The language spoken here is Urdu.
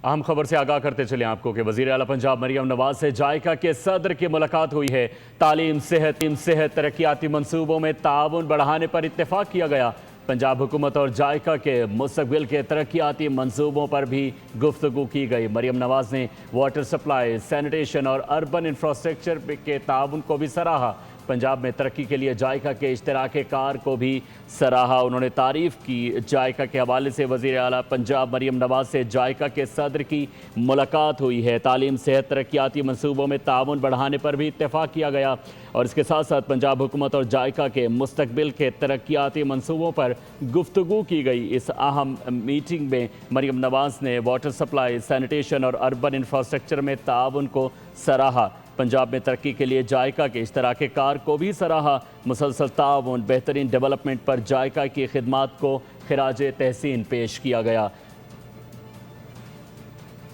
اہم خبر سے آگاہ کرتے چلیں آپ کو کہ وزیر اعلیٰ پنجاب مریم نواز سے جائکا کے صدر کی ملاقات ہوئی ہے۔ تعلیم، صحت، ترقیاتی منصوبوں میں تعاون بڑھانے پر اتفاق کیا گیا۔ پنجاب حکومت اور جائکا کے مستقبل کے ترقیاتی منصوبوں پر بھی گفتگو کی گئی۔ مریم نواز نے واٹر سپلائی، سینیٹیشن اور اربن انفراسٹرکچر کے تعاون کو بھی سراہا۔ پنجاب میں ترقی کے لیے جائکا کے اشتراک کار کو بھی سراہا۔ انہوں نے تعریف کی۔ جائکا کے حوالے سے وزیر اعلیٰ پنجاب مریم نواز سے جائکا کے صدر کی ملاقات ہوئی ہے۔ تعلیم، صحت، ترقیاتی منصوبوں میں تعاون بڑھانے پر بھی اتفاق کیا گیا اور اس کے ساتھ ساتھ پنجاب حکومت اور جائکا کے مستقبل کے ترقیاتی منصوبوں پر گفتگو کی گئی۔ اس اہم میٹنگ میں مریم نواز نے واٹر سپلائی، سینیٹیشن اور اربن انفراسٹرکچر میں تعاون کو سراہا۔ پنجاب میں ترقی کے لیے جائکا کے اشتراک کار کو بھی سراہا۔ مسلسل تعاون، بہترین ڈیولپمنٹ پر جائکا کی خدمات کو خراج تحسین پیش کیا گیا۔